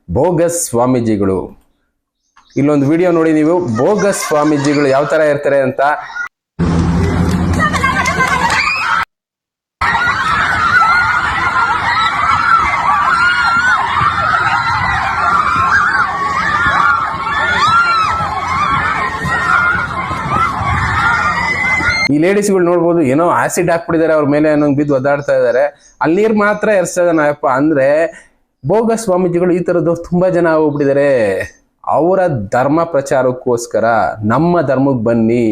Bogus ಸ್ವಾಮೀಜಿಗಳು. ಇಲ್ಲೊಂದು video ನೋಡಿ ನೀವು, ಬೋಗಸ್ ಸ್ವಾಮೀಜಿಗಳು ಯಾವ ತರ ಇರ್ತಾರೆ ಅಂತ. ಈ ಲೇಡೀಸ್ಗಳು ನೋಡ್ಬೋದು, ಏನೋ ಆಸಿಡ್ ಹಾಕ್ಬಿಟ್ಟಿದ್ದಾರೆ ಅವ್ರ ಮೇಲೆ, ಅನ್ನೋ ಬಿದ್ದು ಒದ್ದಾಡ್ತಾ ಇದಾರೆ. ಅಲ್ಲಿ ನೀರ್ ಮಾತ್ರ ಎರ್ಸ್ತಾ ಇದ್ದಾನಪ್ಪ. ಅಂದ್ರೆ ಬೋಗಸ್ ಸ್ವಾಮೀಜಿಗಳು ಈ ತರದ್ದು ತುಂಬಾ ಜನ ಹೋಗ್ಬಿಟ್ಟಿದ್ದಾರೆ. ಅವರ ಧರ್ಮ ಪ್ರಚಾರಕ್ಕೋಸ್ಕರ ನಮ್ಮ ಧರ್ಮಕ್ಕೆ ಬನ್ನಿ,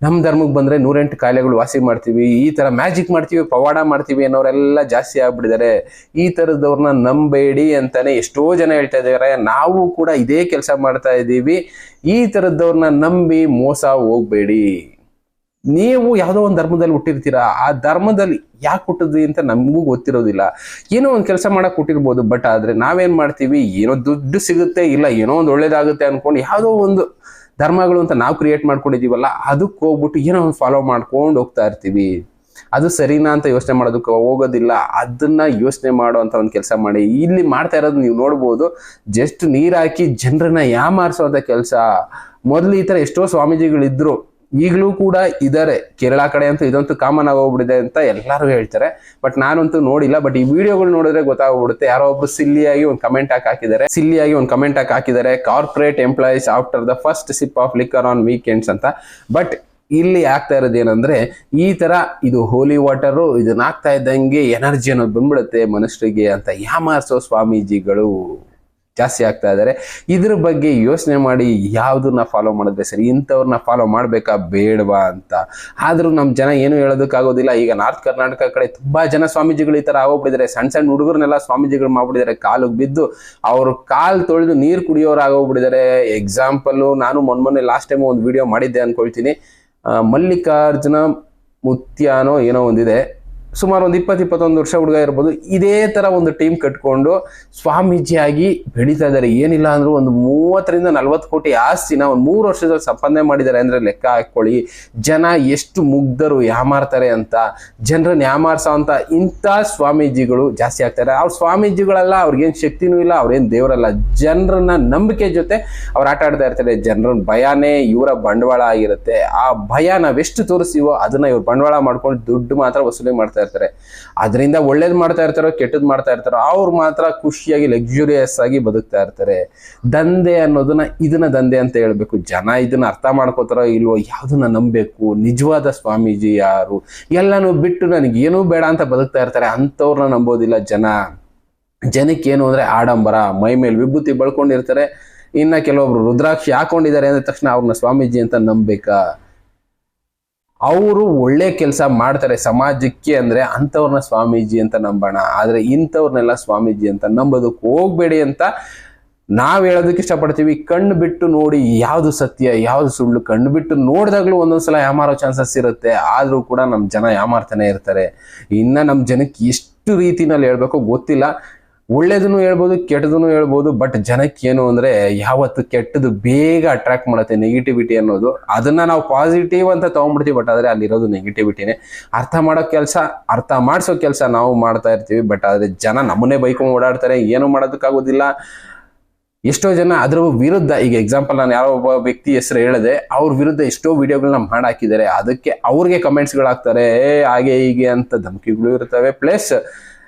ನಮ್ಮ ಧರ್ಮಕ್ಕೆ ಬಂದ್ರೆ 108 ಕಾಯಿಲೆಗಳು ವಾಸಿ ಮಾಡ್ತೀವಿ, ಈ ತರ ಮ್ಯಾಜಿಕ್ ಮಾಡ್ತೀವಿ, ಪವಾಡ ಮಾಡ್ತೀವಿ ಅನ್ನೋರೆಲ್ಲ ಜಾಸ್ತಿ ಆಗ್ಬಿಟ್ಟಿದ್ದಾರೆ. ಈ ತರದವ್ರನ್ನ ನಂಬೇಡಿ ಅಂತಾನೆ ಎಷ್ಟೋ ಜನ ಹೇಳ್ತಾ ಇದ್ದಾರೆ. ನಾವು ಕೂಡ ಇದೇ ಕೆಲಸ ಮಾಡ್ತಾ ಇದ್ದೀವಿ. ಈ ತರದವ್ರನ್ನ ನಂಬಿ ಮೋಸ ಹೋಗ್ಬೇಡಿ. ನೀವು ಯಾವುದೋ ಒಂದು ಧರ್ಮದಲ್ಲಿ ಹುಟ್ಟಿರ್ತೀರಾ, ಆ ಧರ್ಮದಲ್ಲಿ ಯಾಕೆ ಹುಟ್ಟಿದ್ವಿ ಅಂತ ನಮಗೂ ಗೊತ್ತಿರೋದಿಲ್ಲ. ಏನೋ ಒಂದು ಕೆಲಸ ಮಾಡಕ್ ಹುಟ್ಟಿರ್ಬೋದು, ಬಟ್ ಆದ್ರೆ ನಾವೇನ್ ಮಾಡ್ತೀವಿ, ಏನೋ ದುಡ್ಡು ಸಿಗುತ್ತೆ, ಇಲ್ಲ ಏನೋ ಒಂದು ಒಳ್ಳೇದಾಗುತ್ತೆ ಅನ್ಕೊಂಡು ಯಾವುದೋ ಒಂದು ಧರ್ಮಗಳು ಅಂತ ನಾವು ಕ್ರಿಯೇಟ್ ಮಾಡ್ಕೊಂಡಿದೀವಲ್ಲ, ಅದಕ್ಕೆ ಹೋಗ್ಬಿಟ್ಟು ಏನೋ ಒಂದು ಫಾಲೋ ಮಾಡ್ಕೊಂಡು ಹೋಗ್ತಾ ಇರ್ತೀವಿ. ಅದು ಸರಿನಾ ಅಂತ ಯೋಚನೆ ಮಾಡೋದಕ್ಕೆ ಹೋಗೋದಿಲ್ಲ. ಅದನ್ನ ಯೋಚನೆ ಮಾಡೋ ಅಂತ ಒಂದು ಕೆಲಸ ಮಾಡಿ. ಇಲ್ಲಿ ಮಾಡ್ತಾ ಇರೋದು ನೀವು ನೋಡ್ಬೋದು, ಜಸ್ಟ್ ನೀರ್ ಹಾಕಿ ಜನರನ್ನ ಯಾಮಾರಿಸೋಂಥ ಕೆಲಸ. ಮೊದಲು ಈ ತರ ಎಷ್ಟೋ ಸ್ವಾಮೀಜಿಗಳಿದ್ರು, ಈಗಲೂ ಕೂಡ ಇದಾರೆ. ಕೇರಳ ಕಡೆ ಅಂತೂ ಇದಂತೂ ಕಾಮನ್ ಆಗೋಗ್ಬಿಟ್ಟಿದೆ ಅಂತ ಎಲ್ಲರೂ ಹೇಳ್ತಾರೆ, ಬಟ್ ನಾನಂತೂ ನೋಡಿಲ್ಲ. ಬಟ್ ಈ ವಿಡಿಯೋಗಳು ನೋಡಿದ್ರೆ ಗೊತ್ತಾಗ್ಬಿಡುತ್ತೆ. ಯಾರೋ ಒಬ್ರು ಸಿಲ್ಲಿಯಾಗಿ ಒಂದು ಕಮೆಂಟ್ ಹಾಕಿದ್ದಾರೆ, corporate employees after the first sip of liquor on weekends ಅಂತ. ಬಟ್ ಇಲ್ಲಿ ಆಗ್ತಾ ಇರೋದು ಏನಂದ್ರೆ, ಈ ತರ ಇದು ಹೋಲಿ ವಾಟರು, ಇದನ್ನ ಆಗ್ತಾ ಇದ್ದಂಗೆ ಎನರ್ಜಿ ಅನ್ನೋದು ಬಂದ್ಬಿಡುತ್ತೆ ಮನುಷ್ಯರಿಗೆ ಅಂತ ಯಾಮಾರಿಸೋ ಸ್ವಾಮೀಜಿಗಳು ಜಾಸ್ತಿ ಆಗ್ತಾ ಇದ್ದಾರೆ. ಇದ್ರ ಬಗ್ಗೆ ಯೋಚನೆ ಮಾಡಿ ಯಾವ್ದನ್ನ ಫಾಲೋ ಮಾಡಿದ್ರೆ ಸರಿ, ಇಂಥವ್ರನ್ನ ಫಾಲೋ ಮಾಡ್ಬೇಕಾ ಬೇಡವಾ ಅಂತ. ಆದ್ರೂ ನಮ್ ಜನ ಏನು ಹೇಳೋದಕ್ಕಾಗೋದಿಲ್ಲ. ಈಗ ನಾರ್ತ್ ಕರ್ನಾಟಕ ಕಡೆ ತುಂಬಾ ಜನ ಸ್ವಾಮೀಜಿಗಳು ಈ ತರ ಆಗೋಗ್ಬಿಟ್ಟಿದ್ದಾರೆ. ಸಣ್ಣ ಸಣ್ಣ ಹುಡುಗರನ್ನೆಲ್ಲ ಸ್ವಾಮೀಜಿಗಳು ಮಾಡ್ಬಿಟ್ಟಿದ್ದಾರೆ. ಕಾಲಿಗೆ ಬಿದ್ದು ಅವ್ರ ಕಾಲ್ ತೊಳೆದು ನೀರು ಕುಡಿಯೋರು ಆಗೋಗ್ಬಿಟ್ಟಿದ್ದಾರೆ. ಎಕ್ಸಾಂಪಲ್, ನಾನು ಮೊನ್ನೆ ಲಾಸ್ಟ್ ಟೈಮ್ ಒಂದು ವಿಡಿಯೋ ಮಾಡಿದ್ದೆ ಅನ್ಕೊಳ್ತೀನಿ. ಮಲ್ಲಿಕಾರ್ಜುನ ಮುತ್ಯಾನೋ ಏನೋ ಒಂದಿದೆ, ಸುಮಾರು ಒಂದು 20-21 ವರ್ಷ ಹುಡುಗ ಇರ್ಬೋದು. ಇದೇ ತರ ಒಂದು ಟೀಮ್ ಕಟ್ಕೊಂಡು ಸ್ವಾಮೀಜಿಯಾಗಿ ಬೆಳೀತಾ ಇದ್ದಾರೆ. ಏನಿಲ್ಲ ಅಂದ್ರೂ ಒಂದು 30-40 ಕೋಟಿ ಆಸ್ತಿನ ಒಂದು 3 ವರ್ಷದಲ್ಲಿ ಸಂಪಾದನೆ ಮಾಡಿದ್ದಾರೆ ಅಂದ್ರೆ ಲೆಕ್ಕ ಹಾಕೊಳ್ಳಿ. ಜನ ಎಷ್ಟು ಮುಗ್ಧರು, ಯಾಮಾರ್ತಾರೆ ಅಂತ. ಜನರನ್ನ ಯಾಮಾರ್ಸೋ ಅಂತ ಇಂಥ ಸ್ವಾಮೀಜಿಗಳು ಜಾಸ್ತಿ ಆಗ್ತಾರೆ. ಅವ್ರ ಸ್ವಾಮೀಜಿಗಳಲ್ಲ, ಅವ್ರಿಗೇನ್ ಶಕ್ತಿನೂ ಇಲ್ಲ, ಅವ್ರೇನ್ ದೇವರಲ್ಲ. ಜನರನ್ನ ನಂಬಿಕೆ ಜೊತೆ ಅವ್ರು ಆಟ ಆಡ್ತಾ ಇರ್ತಾರೆ. ಜನರನ್ನ ಭಯನೇ ಇವರ ಬಂಡವಾಳ ಆಗಿರುತ್ತೆ. ಆ ಭಯ ನಾವೆಷ್ಟು ತೋರಿಸ್ತೀವೋ ಅದನ್ನ ಇವ್ರು ಬಂಡವಾಳ ಮಾಡ್ಕೊಂಡು ದುಡ್ಡು ಮಾತ್ರ ವಸೂಲಿ ಮಾಡ್ತಾರೆ ಇರ್ತಾರೆ. ಅದರಿಂದ ಒಳ್ಳೇದ್ ಮಾಡ್ತಾ ಇರ್ತಾರೋ ಕೆಟ್ಟದ್ ಮಾಡ್ತಾ ಇರ್ತಾರೋ, ಅವ್ರು ಮಾತ್ರ ಖುಷಿಯಾಗಿ ಲಕ್ಸುರಿಯಸ್ ಆಗಿ ಬದುಕ್ತಾ ಇರ್ತಾರೆ. ದಂಧೆ ಅನ್ನೋದನ್ನ ಇದನ್ನ ದಂಧೆ ಅಂತ ಹೇಳ್ಬೇಕು. ಜನ ಇದನ್ನ ಅರ್ಥ ಮಾಡ್ಕೋತಾರೋ ಇಲ್ವೋ, ಯಾವ್ದನ್ನ ನಂಬಬೇಕು, ನಿಜವಾದ ಸ್ವಾಮೀಜಿ ಯಾರು, ಎಲ್ಲಾನು ಬಿಟ್ಟು ನನಗೆ ಏನೂ ಬೇಡ ಅಂತ ಬದುಕ್ತಾ ಇರ್ತಾರೆ. ಅಂತವ್ರನ್ನ ನಂಬೋದಿಲ್ಲ ಜನ. ಜನಕ್ಕೆ ಏನು ಅಂದ್ರೆ ಆಡಂಬರ, ಮೈ ಮೇಲೆ ವಿಭೂತಿ ಬಳ್ಕೊಂಡಿರ್ತಾರೆ. ಇನ್ನ ಕೆಲವೊಬ್ರು ರುದ್ರಾಕ್ಷಿ ಹಾಕೊಂಡಿದ್ದಾರೆ ಅಂದ ತಕ್ಷಣ ಅವ್ರನ್ನ ಸ್ವಾಮೀಜಿ ಅಂತ ನಂಬೇಕಾ? ಅವರು ಒಳ್ಳೆ ಕೆಲಸ ಮಾಡ್ತಾರೆ ಸಮಾಜಕ್ಕೆ ಅಂದ್ರೆ ಅಂಥವ್ರನ್ನ ಸ್ವಾಮೀಜಿ ಅಂತ ನಂಬೋಣ. ಆದ್ರೆ ಇಂಥವ್ರನ್ನೆಲ್ಲ ಸ್ವಾಮೀಜಿ ಅಂತ ನಂಬೋದಕ್ಕೆ ಹೋಗ್ಬೇಡಿ ಅಂತ ನಾವ್ ಹೇಳೋದಕ್ಕೆ ಇಷ್ಟಪಡ್ತೀವಿ. ಕಣ್ಣು ಬಿಟ್ಟು ನೋಡಿ ಯಾವ್ದು ಸತ್ಯ ಯಾವ್ದು ಸುಳ್ಳು. ಕಣ್ಣು ಬಿಟ್ಟು ನೋಡಿದಾಗ್ಲೂ ಒಂದೊಂದ್ಸಲ ಯಾಮಾರೋ ಚಾನ್ಸಸ್ ಇರುತ್ತೆ. ಆದ್ರೂ ಕೂಡ ನಮ್ ಜನ ಯಾಮಾರ್ತಾನೆ ಇರ್ತಾರೆ. ಇನ್ನ ನಮ್ ಜನಕ್ಕೆ ಎಷ್ಟು ರೀತಿನಲ್ಲಿ ಹೇಳ್ಬೇಕು ಗೊತ್ತಿಲ್ಲ. ಒಳ್ಳೇದನ್ನು ಹೇಳ್ಬೋದು, ಕೆಟ್ಟದನ್ನು ಹೇಳ್ಬೋದು. ಬಟ್ ಜನಕ್ಕೆ ಏನು ಅಂದ್ರೆ ಯಾವತ್ತು ಕೆಟ್ಟದು ಬೇಗ ಅಟ್ರಾಕ್ಟ್ ಮಾಡುತ್ತೆ, ನೆಗೆಟಿವಿಟಿ ಅನ್ನೋದು. ಅದನ್ನ ನಾವು ಪಾಸಿಟಿವ್ ಅಂತ ತಗೊಂಡ್ಬಿಡ್ತೀವಿ, ಬಟ್ ಆದ್ರೆ ಅಲ್ಲಿರೋದು ನೆಗೆಟಿವಿಟಿನೇ. ಅರ್ಥ ಮಾಡೋ ಕೆಲಸ, ಅರ್ಥ ಮಾಡಿಸೋ ಕೆಲಸ ನಾವು ಮಾಡ್ತಾ ಇರ್ತೀವಿ. ಬಟ್ ಆದ್ರೆ ಜನ ನಮ್ಮನ್ನೇ ಬೈಕೊಂಡು ಓಡಾಡ್ತಾರೆ, ಏನು ಮಾಡೋದಕ್ಕಾಗೋದಿಲ್ಲ. ಎಷ್ಟೋ ಜನ ಅದ್ರ ವಿರುದ್ಧ, ಈಗ ಎಕ್ಸಾಂಪಲ್ ನಾನು ಯಾರೋ ಒಬ್ಬ ವ್ಯಕ್ತಿ ಹೆಸರು ಹೇಳಿದೆ, ಅವ್ರ ವಿರುದ್ಧ ಎಷ್ಟೋ ವಿಡಿಯೋಗಳನ್ನ ಮಾಡಾಕಿದ್ದಾರೆ. ಅದಕ್ಕೆ ಅವ್ರಿಗೆ ಕಮೆಂಟ್ಸ್ಗಳಾಗ್ತಾರೆ, ಹಾಗೆ ಹೀಗೆ ಅಂತ ಧಮಕಿಗಳು ಇರ್ತವೆ. ಪ್ಲಸ್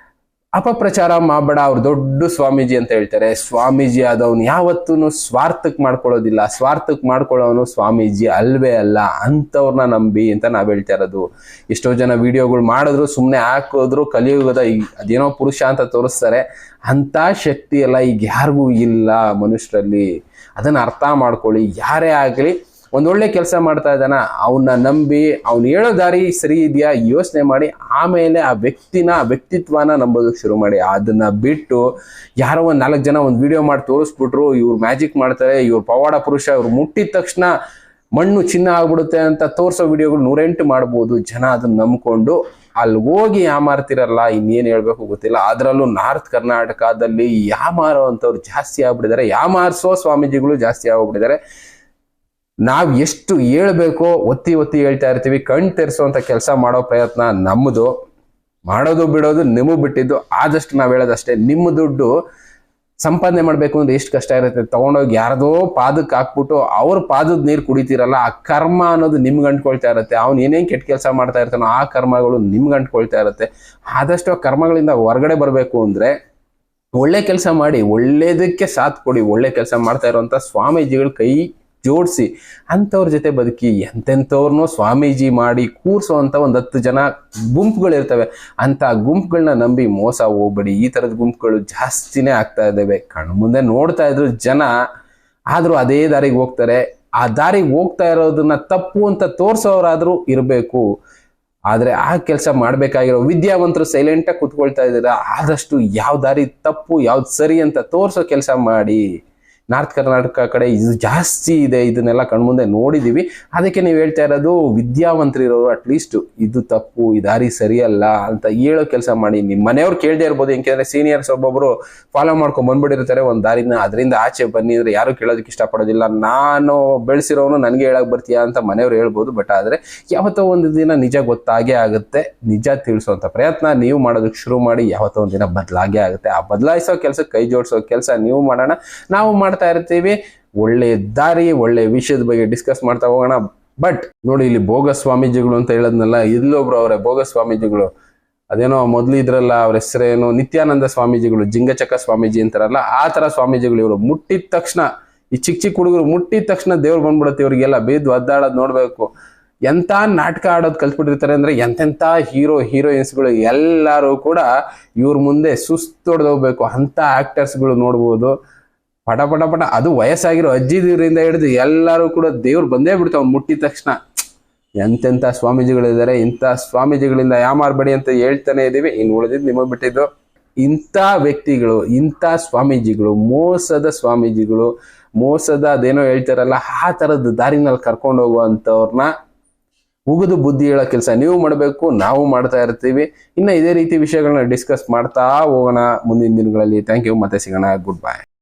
ಅಪಪ್ರಚಾರ ಮಾಡಬೇಡ, ಅವ್ರು ದೊಡ್ಡ ಸ್ವಾಮೀಜಿ ಅಂತ ಹೇಳ್ತಾರೆ. ಸ್ವಾಮೀಜಿ ಆದವನು ಯಾವತ್ತೂ ಸ್ವಾರ್ಥಕ್ಕೆ ಮಾಡ್ಕೊಳ್ಳೋದಿಲ್ಲ. ಸ್ವಾರ್ಥಕ್ಕೆ ಮಾಡ್ಕೊಳ್ಳೋನು ಸ್ವಾಮೀಜಿ ಅಲ್ವೇ ಅಲ್ಲ. ಅಂಥವ್ರನ್ನ ನಂಬಿ ಅಂತ ನಾವ್ ಹೇಳ್ತಾ ಇರೋದು. ಎಷ್ಟೋ ಜನ ವಿಡಿಯೋಗಳು ಮಾಡಿದ್ರು, ಸುಮ್ಮನೆ ಹಾಕೋದ್ರು, ಕಲಿಯುಗದ ಅದೇನೋ ಪುರುಷ ಅಂತ ತೋರಿಸ್ತಾರೆ. ಅಂತ ಶಕ್ತಿ ಎಲ್ಲ ಈಗ ಯಾರಿಗೂ ಇಲ್ಲ ಮನುಷ್ಯರಲ್ಲಿ. ಅದನ್ನ ಅರ್ಥ ಮಾಡ್ಕೊಳ್ಳಿ. ಯಾರೇ ಆಗ್ಲಿ ಒಂದೊಳ್ಳೆ ಕೆಲಸ ಮಾಡ್ತಾ ಇದ್ದಾನ, ಅವನ್ನ ನಂಬಿ ಅವ್ನು ಹೇಳೋ ದಾರಿ ಸರಿ ಇದೆಯಾ ಯೋಚನೆ ಮಾಡಿ ಆಮೇಲೆ ಆ ವ್ಯಕ್ತಿತ್ವನ ನಂಬೋದಕ್ಕೆ ಶುರು ಮಾಡಿ. ಅದನ್ನ ಬಿಟ್ಟು ಯಾರೋ ಒಂದ್ 4 ಜನ ಒಂದು ವಿಡಿಯೋ ಮಾಡಿ ತೋರಿಸ್ಬಿಟ್ರು, ಇವ್ರು ಮ್ಯಾಜಿಕ್ ಮಾಡ್ತಾರೆ, ಇವ್ರು ಪವಾಡ ಪುರುಷ, ಇವ್ರು ಮುಟ್ಟಿದ ತಕ್ಷಣ ಮಣ್ಣು ಚಿನ್ನ ಆಗ್ಬಿಡುತ್ತೆ ಅಂತ ತೋರಿಸೋ ವಿಡಿಯೋಗಳು 108 ಮಾಡ್ಬೋದು. ಜನ ಅದನ್ನ ನಂಬ್ಕೊಂಡು ಅಲ್ಲಿ ಹೋಗಿ ಯಾಮಾರ್ತಿರಲ್ಲ. ಇನ್ನೇನು ಹೇಳ್ಬೇಕು ಗೊತ್ತಿಲ್ಲ. ಅದರಲ್ಲೂ ನಾರ್ತ್ ಕರ್ನಾಟಕದಲ್ಲಿ ಯಾಮಾರೋ ಅಂತವ್ರು ಜಾಸ್ತಿ ಆಗ್ಬಿಟ್ಟಿದ್ದಾರೆ. ಯಾಮಾರಿಸೋ ಸ್ವಾಮೀಜಿಗಳು ಜಾಸ್ತಿ ಆಗ್ಬಿಟ್ಟಿದ್ದಾರೆ. ನಾವ್ ಎಷ್ಟು ಹೇಳ್ಬೇಕೋ ಒತ್ತಿ ಹೇಳ್ತಾ ಇರ್ತೀವಿ. ಕಣ್ ತೆರೆಸುವಂತ ಕೆಲಸ ಮಾಡೋ ಪ್ರಯತ್ನ ನಮ್ಮದು. ಮಾಡೋದು ಬಿಡೋದು ನಿಮಗ್ ಬಿಟ್ಟಿದ್ದು. ಆದಷ್ಟು ನಾವ್ ಹೇಳೋದಷ್ಟೇ, ನಿಮ್ಮ ದುಡ್ಡು ಸಂಪಾದನೆ ಮಾಡ್ಬೇಕು ಅಂದ್ರೆ ಎಷ್ಟು ಕಷ್ಟ ಇರುತ್ತೆ. ತಗೊಂಡೋಗಿ ಯಾರದೋ ಪಾದಕ್ಕೆ ಹಾಕ್ಬಿಟ್ಟು ಅವ್ರ ಪಾದದ ನೀರು ಕುಡಿತೀರಲ್ಲ, ಆ ಕರ್ಮ ಅನ್ನೋದು ನಿಮ್ಗೆ ಅಂಟ್ಕೊಳ್ತಾ ಇರುತ್ತೆ. ಅವ್ನು ಏನೇನ್ ಕೆಟ್ಟ ಕೆಲಸ ಮಾಡ್ತಾ ಇರ್ತಾನೋ ಆ ಕರ್ಮಗಳು ನಿಮ್ಗೆ ಅಂಟ್ಕೊಳ್ತಾ ಇರುತ್ತೆ. ಆದಷ್ಟು ಆ ಕರ್ಮಗಳಿಂದ ಹೊರಗಡೆ ಬರಬೇಕು ಅಂದ್ರೆ ಒಳ್ಳೆ ಕೆಲಸ ಮಾಡಿ, ಒಳ್ಳೇದಕ್ಕೆ ಸಾಥ್ ಕೊಡಿ. ಒಳ್ಳೆ ಕೆಲಸ ಮಾಡ್ತಾ ಇರುವಂತ ಸ್ವಾಮೀಜಿಗಳು ಕೈ ಜೋಡಿಸಿ ಅಂಥವ್ರ ಜೊತೆ ಬದುಕಿ. ಎಂತೆಂಥವ್ರನ್ನೋ ಸ್ವಾಮೀಜಿ ಮಾಡಿ ಕೂರ್ಸೋವಂಥ 10 ಜನ ಗುಂಪುಗಳಿರ್ತವೆ. ಅಂತ ಗುಂಪುಗಳನ್ನ ನಂಬಿ ಮೋಸ ಹೋಗ್ಬೇಡಿ. ಈ ಥರದ ಗುಂಪುಗಳು ಜಾಸ್ತಿನೇ ಆಗ್ತಾ ಇದ್ದಾವೆ. ಕಣ್ಮುಂದೆ ನೋಡ್ತಾ ಇದ್ರು ಜನ, ಆದ್ರೂ ಅದೇ ದಾರಿಗೆ ಹೋಗ್ತಾರೆ. ಆ ದಾರಿಗೆ ಹೋಗ್ತಾ ಇರೋದನ್ನ ತಪ್ಪು ಅಂತ ತೋರ್ಸೋರಾದ್ರೂ ಇರಬೇಕು. ಆದ್ರೆ ಆ ಕೆಲಸ ಮಾಡ್ಬೇಕಾಗಿರೋ ವಿದ್ಯಾವಂತರು ಸೈಲೆಂಟಾಗಿ ಕುತ್ಕೊಳ್ತಾ ಇದ್ದೀರಾ. ಆದಷ್ಟು ಯಾವ ದಾರಿ ತಪ್ಪು ಯಾವ್ದು ಸರಿ ಅಂತ ತೋರ್ಸೋ ಕೆಲಸ ಮಾಡಿ. ನಾರ್ತ್ ಕರ್ನಾಟಕ ಕಡೆ ಇದು ಜಾಸ್ತಿ ಇದೆ, ಇದನ್ನೆಲ್ಲ ಕಣ್ಮುಂದೆ ನೋಡಿದೀವಿ. ಅದಕ್ಕೆ ನೀವು ಹೇಳ್ತಾ ಇರೋದು ವಿದ್ಯಾವಂತರಿರೋರು ಅಟ್ಲೀಸ್ಟ್ ಇದು ತಪ್ಪು, ಈ ದಾರಿ ಸರಿಯಲ್ಲ ಅಂತ ಹೇಳೋ ಕೆಲಸ ಮಾಡಿ. ನಿಮ್ಮ ಮನೆಯವ್ರು ಕೇಳದೆ ಇರ್ಬೋದು, ಯಾಕೆಂದ್ರೆ ಸೀನಿಯರ್ಸ್ ಒಬ್ಬೊಬ್ರು ಫಾಲೋ ಮಾಡ್ಕೊಂಡ್ ಬಂದ್ಬಿಟ್ಟಿರ್ತಾರೆ ಒಂದ್ ದಾರಿನ. ಅದರಿಂದ ಆಚೆ ಬನ್ನಿ ಅಂದ್ರೆ ಯಾರು ಕೇಳೋದಕ್ಕೆ ಇಷ್ಟಪಡೋದಿಲ್ಲ. ನಾನು ಬೆಳೆಸಿರೋನು ನನಗೆ ಹೇಳಕ್ ಬರ್ತೀಯಾ ಅಂತ ಮನೆಯವ್ರು ಹೇಳ್ಬೋದು. ಬಟ್ ಆದ್ರೆ ಯಾವತ್ತೋ ಒಂದು ದಿನ ನಿಜ ಗೊತ್ತಾಗೇ ಆಗುತ್ತೆ. ನಿಜ ತಿಳಿಸೋಂಥ ಪ್ರಯತ್ನ ನೀವು ಮಾಡೋದಕ್ಕೆ ಶುರು ಮಾಡಿ, ಯಾವತ್ತೋ ಒಂದು ದಿನ ಬದಲಾಗೇ ಆಗುತ್ತೆ. ಆ ಬದಲಾಯಿಸೋ ಕೆಲಸ, ಕೈ ಜೋಡಿಸೋ ಕೆಲಸ ನೀವು ಮಾಡೋಣ. ನಾವು ಮಾಡ್ತಾ ಇರ್ತೀವಿ. ಒಳ್ಳೆ ದಾರಿ, ಒಳ್ಳೆ ವಿಷಯದ ಬಗ್ಗೆ ಡಿಸ್ಕಸ್ ಮಾಡ್ತಾ ಹೋಗೋಣ. ಬಟ್ ನೋಡಿ, ಇಲ್ಲಿ ಬೋಗಸ್ ಸ್ವಾಮೀಜಿಗಳು ಅಂತ ಹೇಳದ್ನಲ್ಲ, ಇಲ್ಲೊಬ್ರು ಅವರೇ ಬೋಗಸ್ ಸ್ವಾಮೀಜಿಗಳು. ಅದೇನೋ ಮೊದ್ಲು ಇದ್ರಲ್ಲ, ಅವ್ರ ಹೆಸರೇನು ನಿತ್ಯಾನಂದ ಸ್ವಾಮೀಜಿಗಳು, ಜಿಂಗಚಕ್ಕ ಸ್ವಾಮೀಜಿ ಅಂತಾರಲ್ಲ, ಆ ತರ ಸ್ವಾಮೀಜಿಗಳು ಇವರು. ಮುಟ್ಟಿದ ತಕ್ಷಣ ಈ ಚಿಕ್ಕ ಹುಡುಗರು ಮುಟ್ಟಿದ ತಕ್ಷಣ ದೇವ್ರು ಬಂದ್ಬಿಡುತ್ತೆ ಇವ್ರಿಗೆಲ್ಲ. ಬಿದ್ದು ಒದ್ದಾಡೋದು ನೋಡ್ಬೇಕು. ಎಂತ ನಾಟಕ ಆಡೋದು ಕಲ್ತ್ಬಿಟ್ಟಿರ್ತಾರೆ ಅಂದ್ರೆ, ಎಂತೆಂತ ಹೀರೋಯಿನ್ಸ್ಗಳು ಎಲ್ಲರೂ ಕೂಡ ಇವ್ರ ಮುಂದೆ ಸುಸ್ತೊಡ್ದೋಗ್ಬೇಕು ಅಂತ ಆಕ್ಟರ್ಸ್ಗಳು ನೋಡ್ಬೋದು. ಪಟ ಪಟ ಪಟ, ಅದು ವಯಸ್ಸಾಗಿರೋ ಅಜ್ಜಿದಿರಿಂದ ಹಿಡಿದು ಎಲ್ಲರೂ ಕೂಡ ದೇವ್ರು ಬಂದೇ ಬಿಡ್ತಾವ ಅವ್ನು ಮುಟ್ಟಿದ ತಕ್ಷಣ. ಎಂತೆಂಥ ಸ್ವಾಮೀಜಿಗಳಿದ್ದಾರೆ. ಇಂಥ ಸ್ವಾಮೀಜಿಗಳಿಂದ ಯಾಮಾರ್ಬೇಡಿ ಅಂತ ಹೇಳ್ತಾನೆ ಇದೀವಿ. ಇನ್ನು ಉಳಿದಿದ್ದು ನಿಮಗೆ ಬಿಟ್ಟಿದ್ದು. ಇಂಥ ವ್ಯಕ್ತಿಗಳು, ಇಂಥ ಸ್ವಾಮೀಜಿಗಳು, ಮೋಸದ ಸ್ವಾಮೀಜಿಗಳು, ಮೋಸದ ಅದೇನೋ ಹೇಳ್ತಾರಲ್ಲ ಆ ಥರದ ದಾರಿನಲ್ಲಿ ಕರ್ಕೊಂಡು ಹೋಗುವಂಥವ್ರನ್ನ ಉಗಿದು ಬುದ್ಧಿ ಹೇಳೋ ಕೆಲಸ ನೀವು ಮಾಡಬೇಕು. ನಾವು ಮಾಡ್ತಾ ಇರ್ತೀವಿ. ಇನ್ನು ಇದೇ ರೀತಿ ವಿಷಯಗಳನ್ನ ಡಿಸ್ಕಸ್ ಮಾಡ್ತಾ ಹೋಗೋಣ ಮುಂದಿನ ದಿನಗಳಲ್ಲಿ. Thank you. ಮತ್ತೆ ಸಿಗೋಣ. Good by.